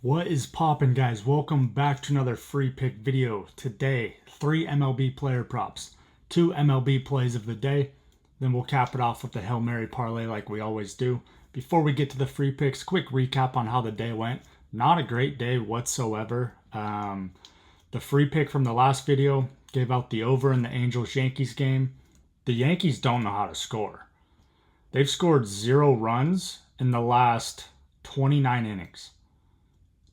What is poppin', guys? Welcome back to another free pick video. Today, 3 MLB player props, 2 MLB plays of the day, then we'll cap it off with the Hail Mary parlay like we always do. Before we get to the free picks, quick recap on how the day went. Not a great day whatsoever. The free pick from the last video gave out the over in the Angels-Yankees game. The Yankees don't know how to score. They've scored 0 runs in the last 29 innings.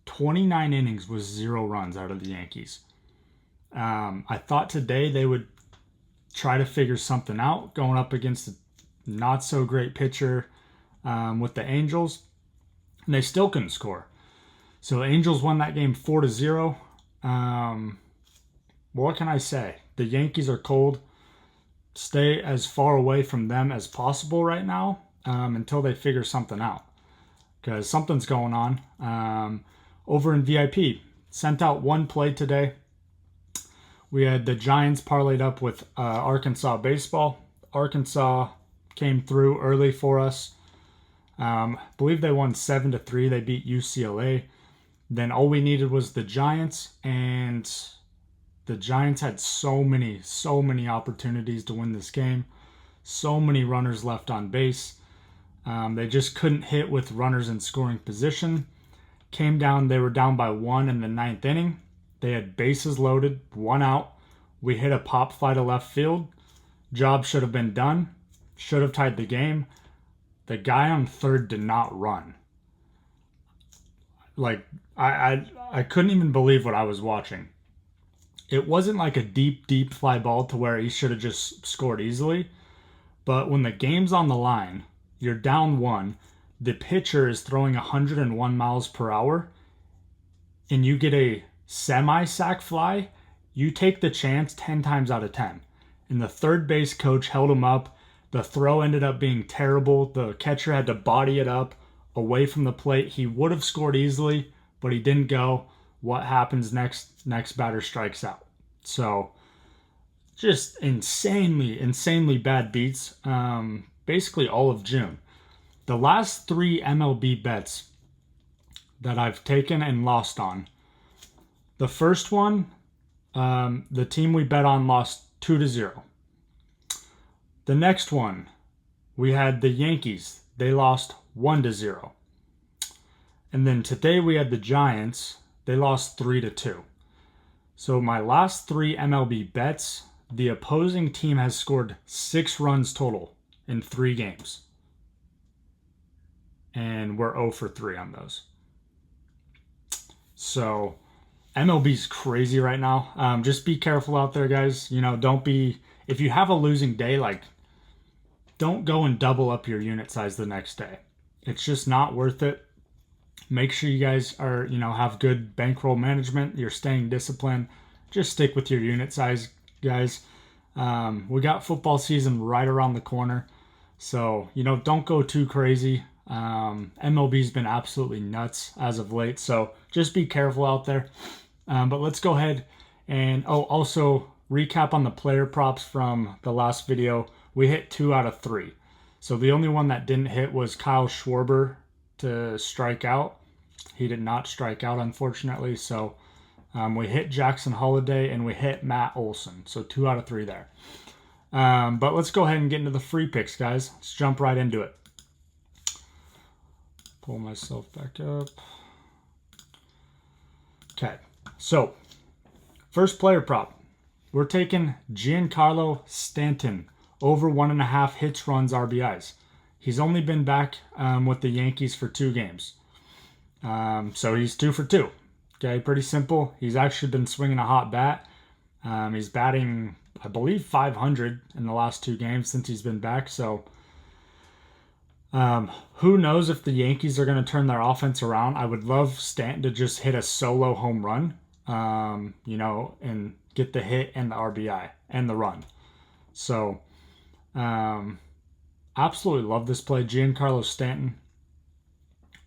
29 innings was 0 runs out of the Yankees. I thought today they would try to figure something out going up against a not so great pitcher with the Angels, and they still couldn't score. So Angels won that game 4-0. What can I say? The Yankees are cold. Stay as far away from them as possible right now until they figure something out, because something's going on. Over in VIP, sent out 1 play today. We had the Giants parlayed up with Arkansas baseball. Arkansas came through early for us. I believe they won 7-3. They beat UCLA. Then all we needed was the Giants, and the Giants had so many opportunities to win this game. So many runners left on base. They just couldn't hit with runners in scoring position. Came down, they were down by 1 in the 9th inning. They had bases loaded, 1 out. We hit a pop fly to left field. Job should have been done. Should have tied the game. The guy on third did not run. Like, I couldn't even believe what I was watching. It wasn't like a deep fly ball to where he should have just scored easily. But when the game's on the line, you're down 1. The pitcher is throwing 101 miles per hour, and you get a semi-sac fly, you take the chance 10 times out of 10. And the third base coach held him up. The throw ended up being terrible. The catcher had to body it up away from the plate. He would have scored easily, but he didn't go. What happens next? Next batter strikes out. So just insanely bad beats. Basically all of June. The last 3 MLB bets that I've taken and lost on. The first one, the team we bet on lost 2-0. The next one, we had the Yankees. They lost 1-0. And then today we had the Giants. They lost 3-2. So my last 3 MLB bets, the opposing team has scored 6 runs total in 3 games. And we're 0 for 3 on those. So MLB's crazy right now. Just be careful out there, guys. You know, don't be, if you have a losing day, like, don't go and double up your unit size the next day. It's just not worth it. Make sure you guys are, have good bankroll management. You're staying disciplined. Just stick with your unit size, guys. We got football season right around the corner. So, don't go too crazy. MLB's been absolutely nuts as of late, so just be careful out there. But let's go ahead and also recap on the player props from the last video. We hit 2 out of 3. So the only one that didn't hit was Kyle Schwarber to strike out. He did not strike out, unfortunately. So we hit Jackson Holiday and we hit Matt Olson. So 2 out of 3 there. But let's go ahead and get into the free picks, guys. Let's jump right into it. Pull myself back up. Okay, so first player prop. We're taking Giancarlo Stanton over 1.5 hits, runs, RBIs. He's only been back with the Yankees for 2 games. So he's 2 for 2. Okay, pretty simple. He's actually been swinging a hot bat. He's batting, I believe, 500 in the last 2 games since he's been back. So who knows if the Yankees are going to turn their offense around. I would love Stanton to just hit a solo home run, and get the hit and the RBI and the run. So, absolutely love this play. Giancarlo Stanton,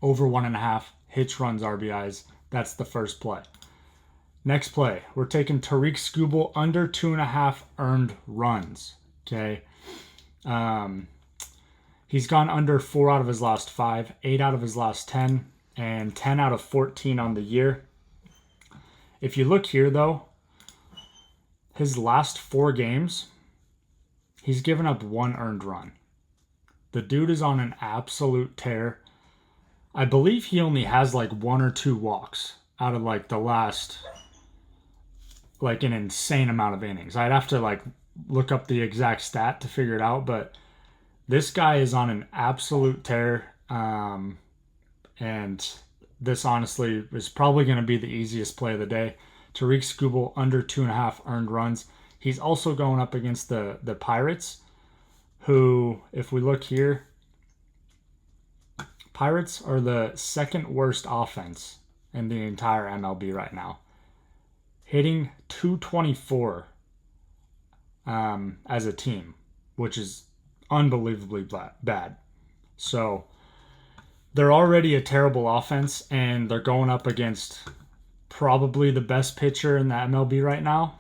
over 1.5 hits, runs, RBIs. That's the first play. Next play, we're taking Tariq Skubal under 2.5 earned runs. Okay. He's gone under 4 out of his last 5, 8 out of his last 10. and 10 out of 14 on the year. If you look here, though, his last 4 games, he's given up 1 earned run. The dude is on an absolute tear. I believe he only has like 1 or 2 walks out of like the last, like an insane amount of innings. I'd have to like look up the exact stat to figure it out, but this guy is on an absolute tear. And this honestly is probably going to be the easiest play of the day. Tarik Skubal under 2.5 earned runs. He's also going up against the Pirates, who, if we look here, Pirates are the 2nd worst offense in the entire MLB right now, hitting 224 as a team, which is unbelievably bad. So they're already a terrible offense, and they're going up against probably the best pitcher in the MLB right now.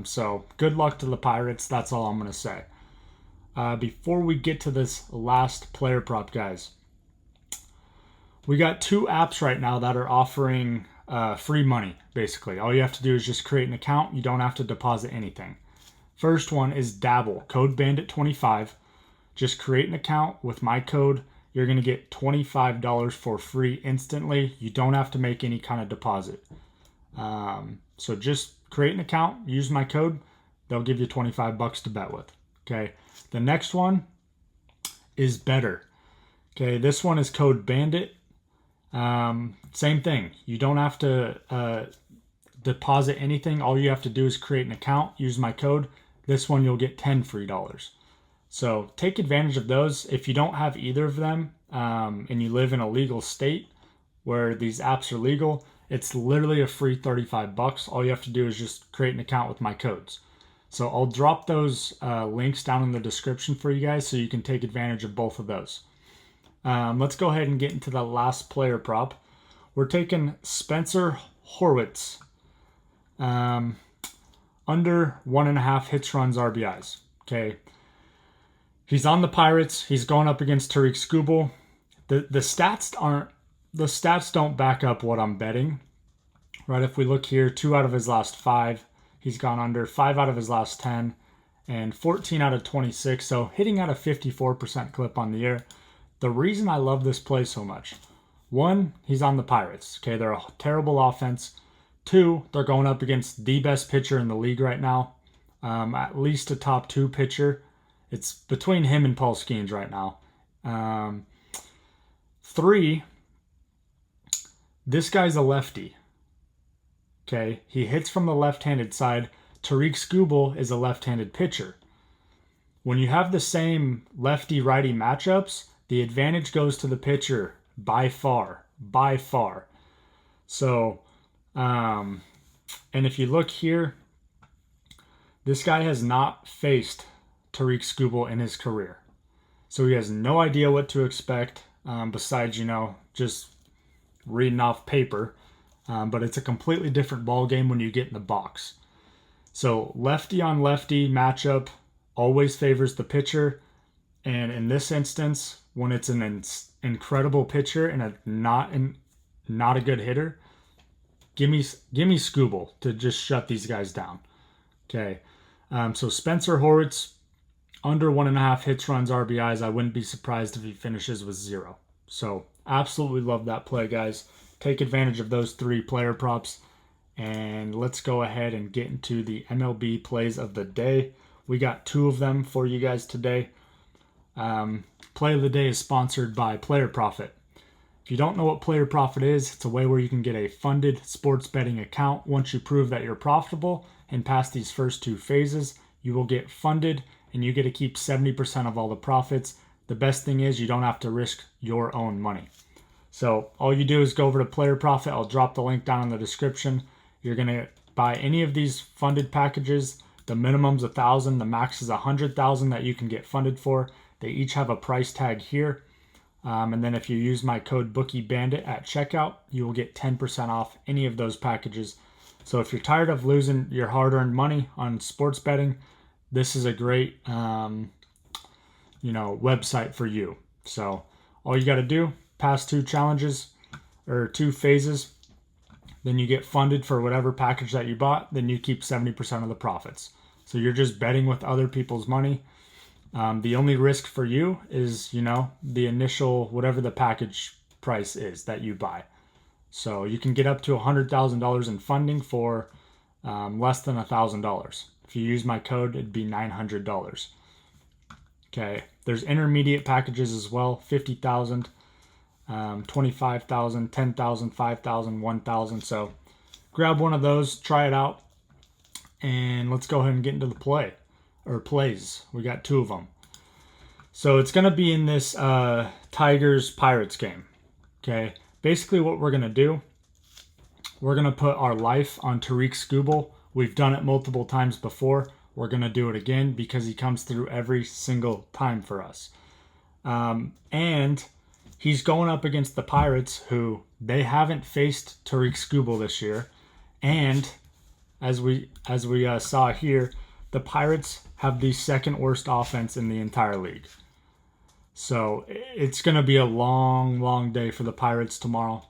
So good luck to the Pirates. That's all I'm going to say. Before we get to this last player prop, guys, we got 2 apps right now that are offering free money, basically. All you have to do is just create an account. You don't have to deposit anything. First one is DABBLE, code BANDIT25. Just create an account with my code. You're going to get $25 for free instantly. You don't have to make any kind of deposit. So just create an account, use my code. They'll give you $25 to bet with. Okay. The next one is BETR. Okay. This one is code BANDIT. Same thing. You don't have to deposit anything. All you have to do is create an account, use my code. This one you'll get $10 free. So take advantage of those. If you don't have either of them and you live in a legal state where these apps are legal, it's literally a free $35. All you have to do is just create an account with my codes. So I'll drop those links down in the description for you guys so you can take advantage of both of those. Let's go ahead and get into the last player prop. We're taking Spencer Horwitz. Under 1.5 hits, runs, RBIs. Okay. He's on the Pirates. He's going up against Tarik Skubal. The stats don't back up what I'm betting. Right? If we look here, 2 out of his last 5, he's gone under. 5 out of his last 10, and 14 out of 26. So hitting at a 54% clip on the year. The reason I love this play so much, 1, he's on the Pirates. Okay, they're a terrible offense. 2, they're going up against the best pitcher in the league right now, at least a top 2 pitcher. It's between him and Paul Skeens right now. 3, this guy's a lefty. Okay, he hits from the left-handed side. Tarik Skubal is a left-handed pitcher. When you have the same lefty-righty matchups, the advantage goes to the pitcher by far. So, and if you look here, this guy has not faced Tarik Skubal in his career. So he has no idea what to expect besides, just reading off paper. But it's a completely different ball game when you get in the box. So lefty on lefty matchup always favors the pitcher. And in this instance, when it's an incredible pitcher and not a good hitter, give me Skubal to just shut these guys down. Okay. So Spencer Horwitz, under 1.5 hits, runs, RBIs. I wouldn't be surprised if he finishes with 0. So absolutely love that play, guys. Take advantage of those 3 player props. And let's go ahead and get into the MLB plays of the day. We got 2 of them for you guys today. Play of the day is sponsored by Player Profit. If you don't know what Player Profit is, it's a way where you can get a funded sports betting account. Once you prove that you're profitable and pass these first 2 phases, you will get funded and you get to keep 70% of all the profits. The best thing is you don't have to risk your own money. So all you do is go over to Player Profit. I'll drop the link down in the description. You're going to buy any of these funded packages. The minimum's 1,000, the max is 100,000 that you can get funded for. They each have a price tag here. And then if you use my code BOOKIEBANDIT at checkout, you will get 10% off any of those packages. So if you're tired of losing your hard-earned money on sports betting, this is a great website for you. So all you got to do past two challenges or two phases, then you get funded for whatever package that you bought, then you keep 70% of the profits. So you're just betting with other people's money. The only risk for you is, the initial, whatever the package price is that you buy. So you can get up to $100,000 in funding for less than $1,000. If you use my code, it'd be $900. Okay, there's intermediate packages as well, 50,000, 25,000, 10,000, 5,000, 1,000. So grab one of those, try it out, and let's go ahead and get into the plays. We got two of them. So it's going to be in this Tigers-Pirates game. Okay, basically what we're going to do, we're going to put our life on Tariq Skubal. We've done it multiple times before. We're going to do it again because he comes through every single time for us. And he's going up against the Pirates, who they haven't faced Tariq Skubal this year. And as we saw here, the Pirates have the second worst offense in the entire league. So it's going to be a long, long day for the Pirates tomorrow.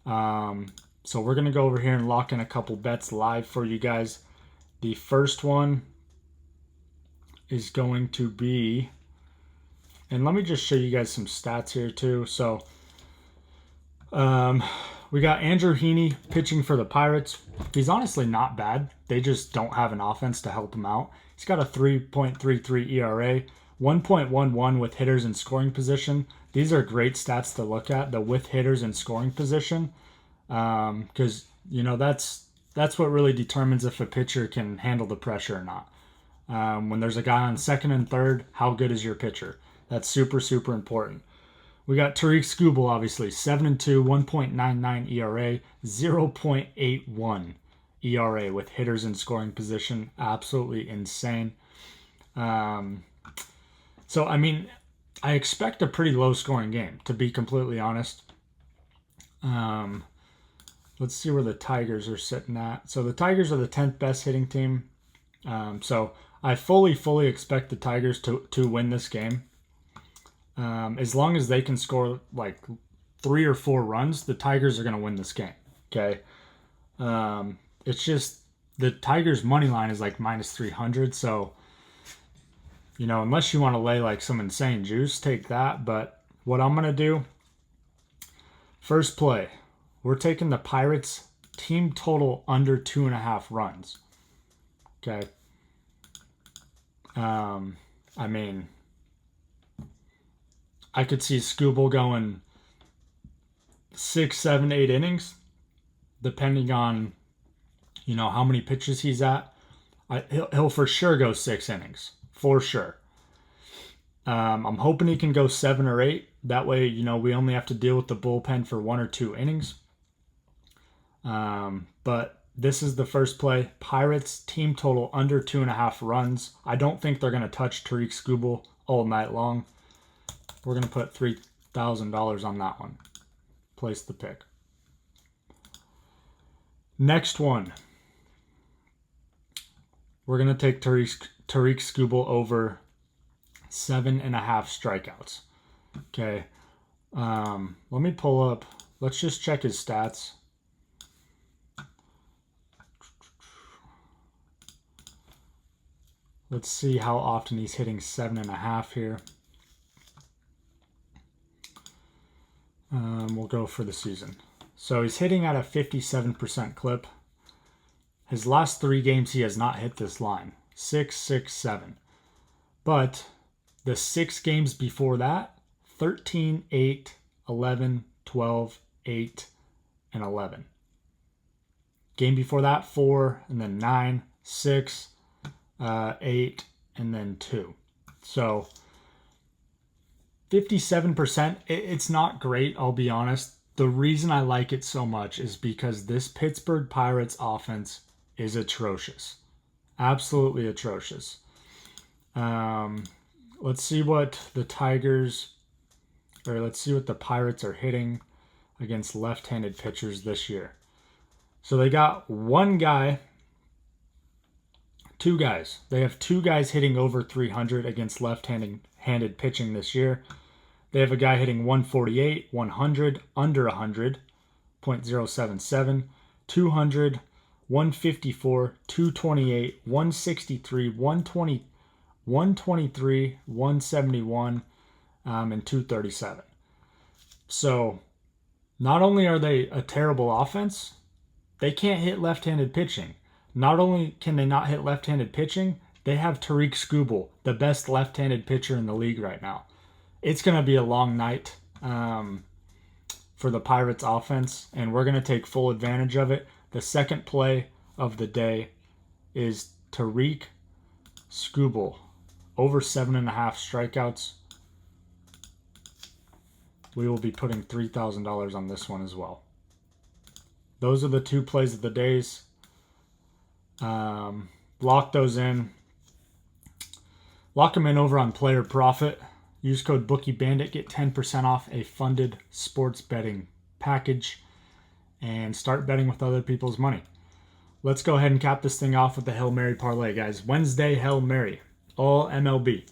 So we're going to go over here and lock in a couple bets live for you guys. The first one is going to be, and let me just show you guys some stats here too. So we got Andrew Heaney pitching for the Pirates. He's honestly not bad. They just don't have an offense to help him out. He's got a 3.33 ERA, 1.11 with hitters in scoring position. These are great stats to look at, the with hitters in scoring position, because that's what really determines if a pitcher can handle the pressure or not. When there's a guy on second and third, how good is your pitcher? That's super, super important. We got Tariq Skubal, obviously, 7-2, 1.99 ERA, 0.81 ERA with hitters in scoring position. Absolutely insane. So, I mean, I expect a pretty low-scoring game, to be completely honest. Let's see where the Tigers are sitting at. So the Tigers are the 10th best hitting team. So I fully expect the Tigers to win this game. As long as they can score like 3 or 4 runs, the Tigers are going to win this game. Okay. It's just the Tigers money line is like minus 300. So, unless you want to lay like some insane juice, take that. But what I'm going to do, first play, we're taking the Pirates team total under 2.5 runs. Okay. I mean, I could see Skubal going 6, 7, 8 innings, depending on, how many pitches he's at. He'll for sure go 6 innings, for sure. I'm hoping he can go 7 or 8. That way, we only have to deal with the bullpen for 1 or 2 innings. But this is the first play. Pirates team total under 2.5 runs. I don't think they're going to touch Tariq Skubal all night long. We're going to put $3,000 on that one. Place the pick. Next one. We're going to take Tariq Skubal over 7.5 strikeouts. Okay. Let me pull up. Let's just check his stats. Let's see how often he's hitting 7.5 here. We'll go for the season. So he's hitting at a 57% clip. His last 3 games, he has not hit this line. 6, 6, 7. But the 6 games before that, 13, 8, 11, 12, 8, and 11. Game before that, 4, and then 9, 6, 8, and then 2. So 57%, it's not great, I'll be honest. The reason I like it so much is because this Pittsburgh Pirates offense is atrocious. Absolutely atrocious. Let's see what the Pirates are hitting against left-handed pitchers this year. So they got 2 guys. They have 2 guys hitting over 300 against left-handed pitching this year. They have a guy hitting 148, 100, under 100, 0.077, 200, 154, 228, 163, 120, 123, 171, and 237. So not only are they a terrible offense, they can't hit left-handed pitching. Not only can they not hit left-handed pitching, they have Tariq Skubal, the best left-handed pitcher in the league right now. It's going to be a long night for the Pirates offense, and we're going to take full advantage of it. The second play of the day is Tariq Skubal, over 7.5 strikeouts. We will be putting $3,000 on this one as well. Those are the two plays of the days. Lock those in. Lock them in over on Player Profit. Use code BOOKIEBANDIT. Get 10% off a funded sports betting package. And start betting with other people's money. Let's go ahead and cap this thing off with the Hail Mary parlay, guys. Wednesday, Hail Mary. All MLB.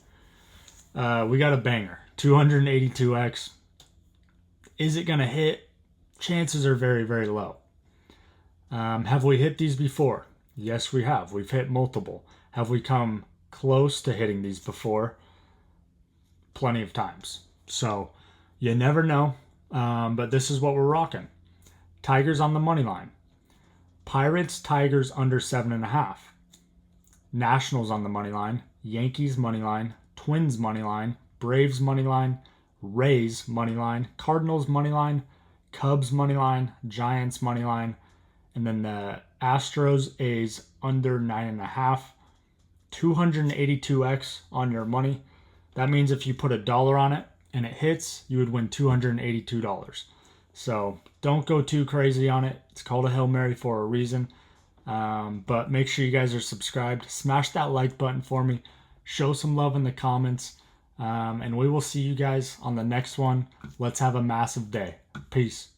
We got a banger. 282x. Is it going to hit? Chances are very, very low. Have we hit these before? Yes, we have. We've hit multiple. Have we come close to hitting these before? Plenty of times. So you never know. But this is what we're rocking. Tigers on the money line. Pirates, Tigers under 7.5. Nationals on the money line. Yankees money line. Twins money line. Braves money line. Rays money line. Cardinals money line. Cubs money line. Giants money line. And then the Astros, A's under 9.5. 282x on your money. That means if you put $1 on it and it hits, you would win $282. So don't go too crazy on it. It's called a Hail Mary for a reason. But make sure you guys are subscribed. Smash that like button for me. Show some love in the comments. And we will see you guys on the next one. Let's have a massive day. Peace.